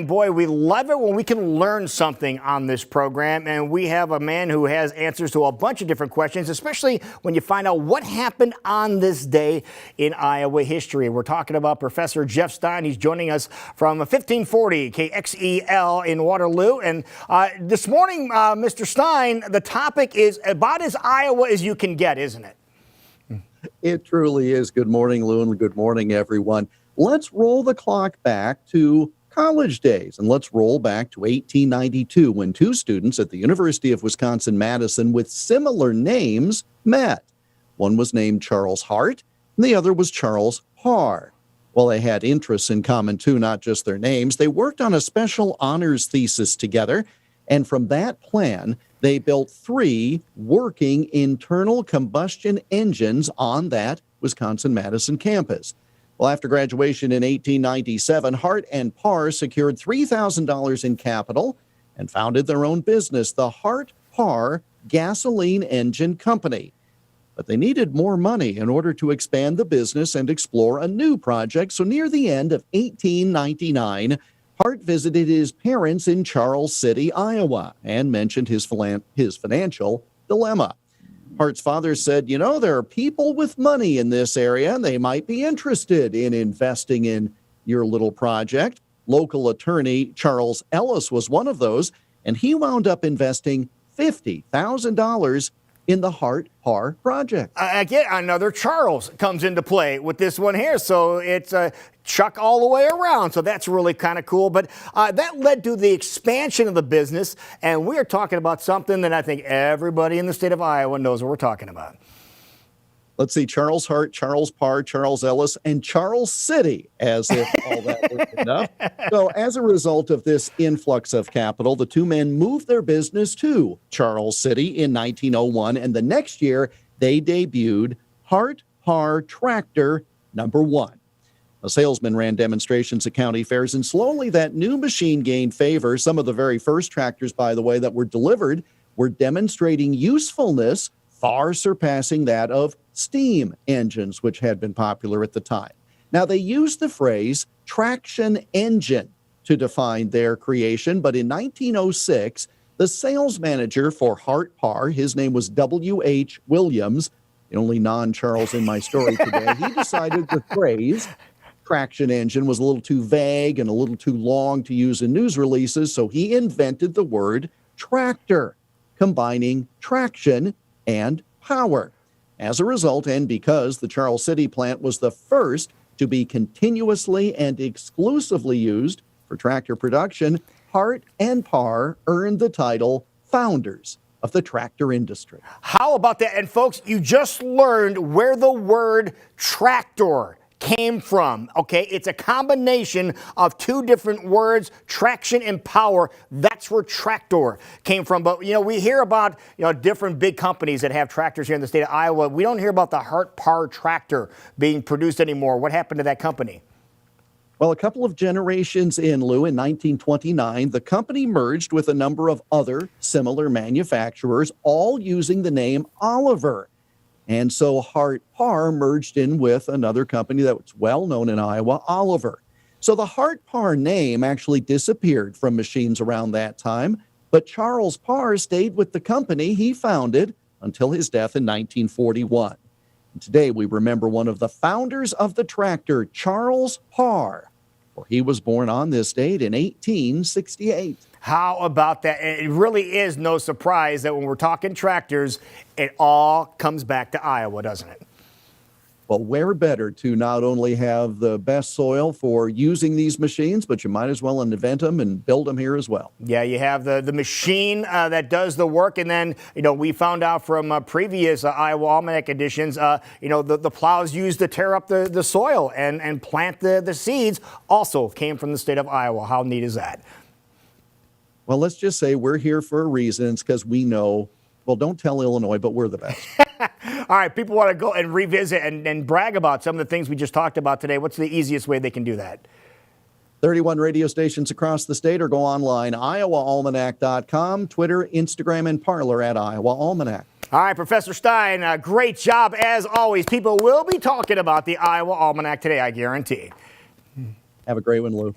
Boy, we love it when we can learn something on this program, and we have a man who has answers to a bunch of different questions, especially when you find out what happened on this day in Iowa history. We're talking about Professor Jeff Stein. He's joining us from 1540 KXEL in Waterloo. And this morning, Mr. Stein, the topic is about as Iowa as you can get, isn't it? It truly is. Good morning, Lou, and good morning, everyone. Let's roll the clock back to college days, and let's roll back to 1892 when two students at the University of Wisconsin-Madison with similar names met. One was named Charles Hart, and the other was Charles Parr. While they had interests in common too, not just their names, they worked on a special honors thesis together, and from that plan, they built 3 working internal combustion engines on that Wisconsin-Madison campus. Well, after graduation in 1897, Hart and Parr secured $3,000 in capital and founded their own business, the Hart-Parr Gasoline Engine Company. But they needed more money in order to expand the business and explore a new project. So near the end of 1899, Hart visited his parents in Charles City, Iowa, and mentioned his financial dilemma. Hart's father said, you know, there are people with money in this area, and they might be interested in investing in your little project. Local attorney Charles Ellis was one of those, and he wound up investing $50,000 in the Hart-Parr project. Again, another Charles comes into play with this one here. So it's Chuck all the way around. So that's really kind of cool. But that led to the expansion of the business. And we're talking about something that I think everybody in the state of Iowa knows what we're talking about. Let's see, Charles Hart, Charles Parr, Charles Ellis, and Charles City, as if all that weren't enough. So as a result of this influx of capital, the two men moved their business to Charles City in 1901, and the next year they debuted Hart-Parr Tractor number 1. A salesman ran demonstrations at county fairs, and slowly that new machine gained favor. Some of the very first tractors, by the way, that were delivered were demonstrating usefulness far surpassing that of steam engines, which had been popular at the time. Now, they used the phrase traction engine to define their creation, but in 1906, the sales manager for Hart-Parr, his name was W.H. Williams, the only non-Charles in my story today, he decided the phrase traction engine was a little too vague and a little too long to use in news releases, so he invented the word tractor, combining traction and power. As a result, and because the Charles City plant was the first to be continuously and exclusively used for tractor production, Hart and Parr earned the title founders of the tractor industry. How about that? And folks, you just learned where the word tractor came from. Okay, it's a combination of 2 different words, traction and power. That's where tractor came from. But you know, we hear about different big companies that have tractors here in the state of Iowa. We don't hear about the Hart-Parr tractor being produced anymore. What happened to that company? Well, a couple of generations in, Lou, in 1929, the company merged with a number of other similar manufacturers, all using the name Oliver. And so Hart-Parr merged in with another company that was well known in Iowa, Oliver. So the Hart-Parr name actually disappeared from machines around that time, but Charles Parr stayed with the company he founded until his death in 1941. And today we remember one of the founders of the tractor, Charles Parr, for he was born on this date in 1868. How about that? It really is no surprise that when we're talking tractors, it all comes back to Iowa, doesn't it? Well, where better to not only have the best soil for using these machines, but you might as well invent them and build them here as well. Yeah, you have the machine that does the work. And then, we found out from previous Iowa Almanac editions, the plows used to tear up the soil and plant the seeds also came from the state of Iowa. How neat is that? Well, let's just say we're here for a reason. It's because we know, well, don't tell Illinois, but we're the best. All right, people want to go and revisit and brag about some of the things we just talked about today. What's the easiest way they can do that? 31 radio stations across the state, or go online, iowaalmanac.com, Twitter, Instagram, and Parler at Iowa Almanac. All right, Professor Stein, great job as always. People will be talking about the Iowa Almanac today, I guarantee. Have a great one, Lou.